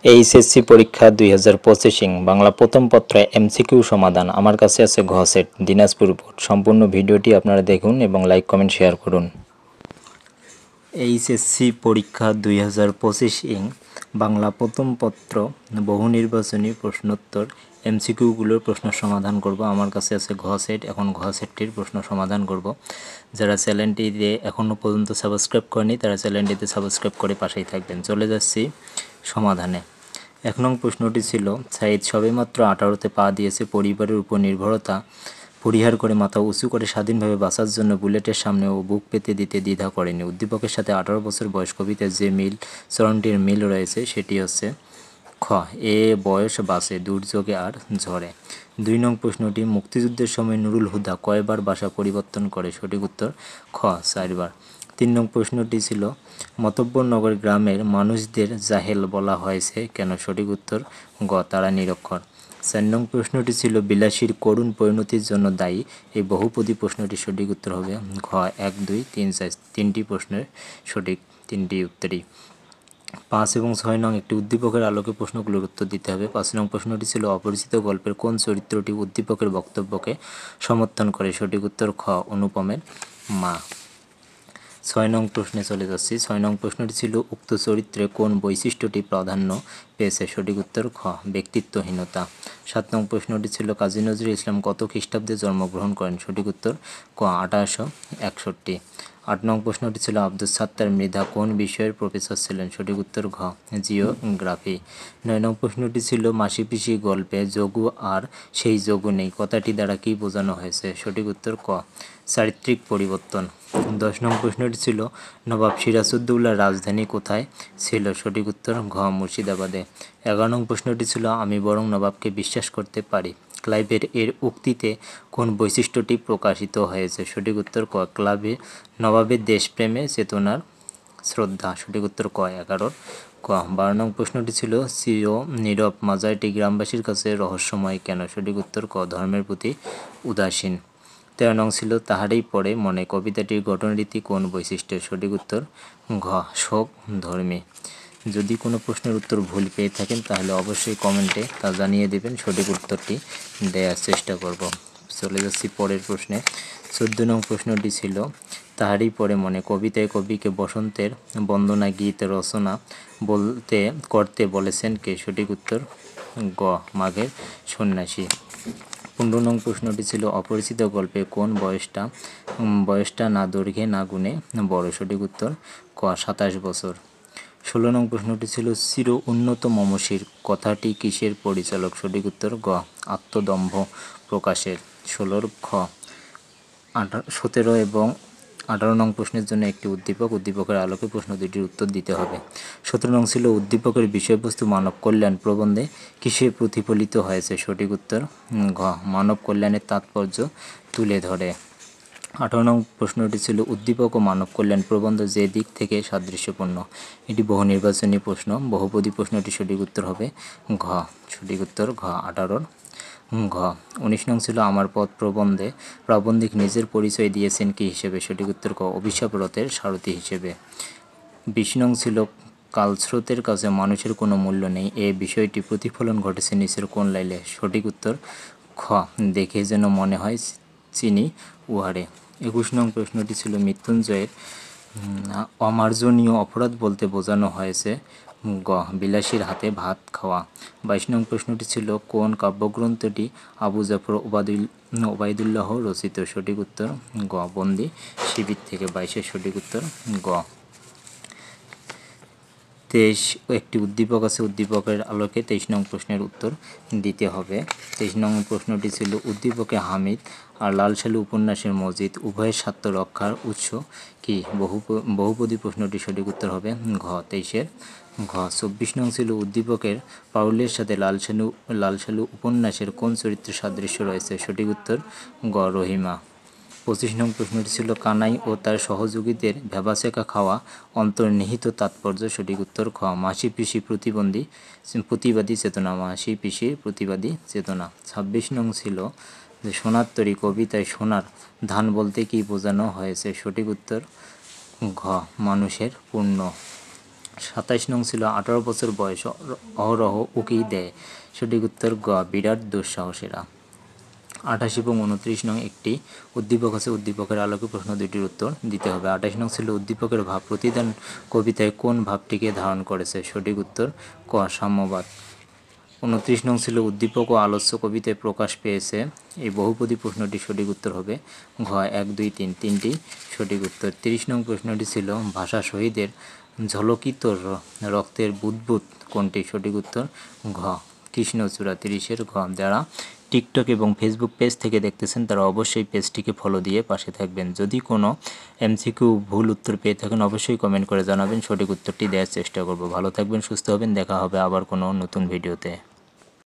HSC পরীক্ষা 2025 বাংলা প্রথম পত্রে এমসিকিউ সমাধান। আমার কাছে আছে ঘ সেট দিনাজপুর বোর্ড। সম্পূর্ণ ভিডিওটি আপনারা দেখুন এবং লাইক কমেন্ট শেয়ার করুন। এইচএসসি পরীক্ষা 2025 বাংলা প্রথম পত্র বহু নির্বাচনী প্রশ্নোত্তর এমসিকিউগুলোর প্রশ্ন সমাধান করব। আমার কাছে আছে ঘ সেট। এখন ঘ সেটটির প্রশ্ন সমাধান করব। যারা চ্যানেলটিতে এখনও পর্যন্ত সাবস্ক্রাইব করেনি তারা চ্যানেলটিতে সাবস্ক্রাইব করে পাশেই থাকবেন। চলে যাচ্ছি সমাধানে। 1 নং প্রশ্নটি ছিল, সাইদ সবেমাত্র 18তে পা দিয়েছে, পরিবারের উপর নির্ভরতা পরিহার করে মাথা উঁচু করে স্বাধীনভাবে বাঁচার জন্য বুলেটের সামনে ও বুক পেতে দিতে দ্বিধা করেনি। উদ্দীপকের সাথে 18 বছর বয়স কবিতায় যে চরণটির মিল রয়েছে সেটি হচ্ছে খ, এ বয়স বাসে দুর্যোগে আর ঝড়ে। 2 নং প্রশ্নটি, মুক্তিযুদ্ধের সময় নুরুল হুদা কয়বার বাসা পরিবর্তন করে? সঠিক উত্তর খ, 4 বার। 3 নং প্রশ্নটি ছিল, মতব্বরনগর গ্রামের মানুষদের জাহেল বলা হয়েছে কেন? সঠিক উত্তর গ, তারা নিরক্ষর। 4 নং প্রশ্নটি ছিল, বিলাসীর করুণ পরিণতির জন্য দায়ী। এই বহুপদী প্রশ্নটির সঠিক উত্তর হবে ঘ, 1, 2, 3, 4। 3টি প্রশ্নের সঠিক 3টি উত্তরই। 5 এবং 6 নং, একটি উদ্দীপকের আলোকে প্রশ্নগুলোর উত্তর দিতে হবে। 5 নং প্রশ্নটি ছিল, অপরিচিত গল্পের কোন চরিত্রটি উদ্দীপকের বক্তব্যকে সমর্থন করে? সঠিক উত্তর খ, অনুপমের মা। 6 নং প্রশ্নে চলে যাচ্ছি। 6 নং প্রশ্নটি ছিল, উক্ত চরিত্রে কোন বৈশিষ্ট্যটি প্রাধান্য পেয়েছে? সঠিক উত্তর খ, ব্যক্তিত্বহীনতা। 7 নং প্রশ্নটি ছিল, কাজী নজরুল ইসলাম কত খ্রিস্টাব্দে জন্মগ্রহণ করেন? সঠিক উত্তর ক, 1861। 8 নং প্রশ্নটি ছিল, আব্দুস সাত্তার মৃধা কোন বিষয়ের প্রফেসর ছিলেন? সঠিক উত্তর ঘ, জিওগ্রাফি। 9 নং প্রশ্নটি ছিল, মাসি পিসি গল্পে যোগু আর সেই যোগু নেই কথাটি দ্বারা কি বোঝানো হয়েছে? সঠিক উত্তর ক, চারিত্রিক পরিবর্তন। 10 নং প্রশ্নটি ছিল, নবাব সিরাজউদ্দৌলার রাজধানী কোথায় ছিল? সঠিক উত্তর ঘ, মুর্শিদাবাদে। 11 নং প্রশ্নটি ছিল, আমি বরং নবাবকে বিশ্বাস করতে পারি। ক্লাইভের এর উক্তিতে কোন বৈশিষ্ট্যটি প্রকাশিত হয়েছে? সঠিক উত্তর ক, নবাবের দেশপ্রেমে চেতনার শ্রদ্ধা। সঠিক উত্তর ক, 11 ক। 12 নং প্রশ্নটি ছিল, চির নীরব মাজারটি গ্রামবাসীর কাছে রহস্যময় কেন? সঠিক উত্তর ক, ধর্মের প্রতি উদাসীন। 13 নং ছিল, তাহারই পরে মনে কবিতাটির গঠনরীতি কোন বৈশিষ্ট্য? সঠিক উত্তর ঘ, শোক ধর্মী। যদি কোনো প্রশ্নের উত্তর ভুল পেয়ে থাকেন তাহলে অবশ্যই কমেন্টে তা জানিয়ে দেবেন, সঠিক উত্তরটি দেওয়ার চেষ্টা করব। চলে যাচ্ছি পরের প্রশ্নে। 14 নং প্রশ্নটি ছিল, তাহারই পরে মনে কবিতায় কবিকে বসন্তের বন্দনা গীত রচনা করতে বলেছেন কে? সঠিক উত্তর গ, মাঘের সন্ন্যাসী। 15 নং প্রশ্নটি ছিল, অপরিচিত গল্পে কোন বয়সটা না দৈর্ঘ্যে না গুণে বড়? সঠিক উত্তর ক, 27 বছর। 16 নং প্রশ্নটি ছিল, চির উন্নত মমশির কথাটি কিসের পরিচালক? সঠিক উত্তর গ, আত্মদম্ভ প্রকাশের। 16 খ। 17 এবং 18 নং প্রশ্নের জন্য একটি উদ্দীপকের আলোকে প্রশ্ন দুটির উত্তর দিতে হবে। 17 নং ছিল, উদ্দীপকের বিষয়বস্তু মানব কল্যাণ প্রবন্ধে কিসে প্রতিফলিত হয়েছে? সঠিক উত্তর ঘ, মানব কল্যাণের তাৎপর্য তুলে ধরে। 18 নং প্রশ্নটি ছিল, উদ্দীপক ও মানব কল্যাণ প্রবন্ধ যে দিক থেকে সাদৃশ্যপূর্ণ? এটি বহু নির্বাচনী প্রশ্ন। বহুপদী প্রশ্নটি সঠিক উত্তর হবে ঘ, সঠিক উত্তর ঘ, 18 ঘ। 19 নং ছিল, আমার পথ প্রবন্ধে প্রাবন্ধিক নিজের পরিচয় দিয়েছেন কি হিসেবে? সঠিক উত্তর ক, অভিশাপ রথের সারথি হিসেবে। 20 নং ছিল, কালস্রোতের কাছে মানুষের কোনো মূল্য নেই, এ বিষয়টি প্রতিফলন ঘটেছে নিচের কোন লাইনে? সঠিক উত্তর খ, দেখে যেন মনে হয় চিনি উহারে। 21 নং প্রশ্নটি ছিল, মৃত্যুঞ্জয়ের অমার্জনীয় অপরাধ বলতে বোঝানো হয়েছে গ, বিলাসীর হাতে ভাত খাওয়া। 22 নং প্রশ্নটি ছিল, কোন কাব্যগ্রন্থটি আবু জাফর ওবায়দুল্লাহ রচিত? সঠিক উত্তর গ, বন্দি শিবির থেকে। 22-এর সঠিক উত্তর গ। 23 একটি উদ্দীপক আছে, উদ্দীপকের আলোকে 23 নং প্রশ্নের উত্তর দিতে হবে। 23 নং প্রশ্নটি ছিল, উদ্দীপকে হামিদ আর লালসালু উপন্যাসের মজিদ উভয়ের স্বার্থ রক্ষার উৎস কি? বহুপদী প্রশ্নটি সঠিক উত্তর হবে ঘ, 23-এর ঘ। 24 নং ছিল, উদ্দীপকের পারুলের সাথে লালসালু উপন্যাসের কোন চরিত্রের সাদৃশ্য রয়েছে? সঠিক উত্তর গ, রহিমা। 25 নং প্রশ্নটি ছিল, কানাই ও তার সহযোগীদের ভ্যাবাচেকা খাওয়া অন্তর্নিহিত তাৎপর্য? সঠিক উত্তর খ, মাসি পিসি প্রতিবাদী চেতনা। মাসি পিসির প্রতিবাদী চেতনা। 26 নং ছিল, যে সোনার তরী কবিতায় সোনার ধান বলতে কি বোঝানো হয়েছে? সঠিক উত্তর ঘ, মানুষের পুণ্য। 27 নং ছিল 18 বছর বয়স অহরহ উকি দেয়, সঠিক উত্তর গ বিরাট দুঃসাহসীরা। 28 এবং 29 নং একটি উদ্দীপক আছে, উদ্দীপকের আলোকে প্রশ্ন দুইটির উত্তর দিতে হবে। 28 নং ছিল উদ্দীপকের ভাব প্রতিদান কবিতায় কোন ভাবটিকে ধারণ করেছে, সঠিক উত্তর ক সাম্যবাদ। 29 নং ছিল উদ্দীপক ও আলোচ্য কবিতায় প্রকাশ পেয়েছে, এই বহুপদী প্রশ্নটি সঠিক উত্তর হবে ঘ 1 2 3 তিনটি সঠিক উত্তর। 30 নং প্রশ্নটি ছিল ভাষা শহীদের ঝলকিত রক্তের বুদবুদ কোনটি, সঠিক উত্তর ঘ কৃষ্ণচূড়া 30-এর ঘ। যারা টিকটক এবং ফেসবুক পেজ থেকে দেখতেছেন তারা অবশ্যই পেজটিকে ফলো দিয়ে পাশে থাকবেন। যদি কোনো এমসিকিউ ভুল উত্তর পেয়ে থাকেন অবশ্যই কমেন্ট করে জানাবেন, সঠিক উত্তরটি দেওয়ার চেষ্টা করব। ভালো থাকবেন, সুস্থ হবেন, দেখা হবে আবার কোনো নতুন ভিডিওতে।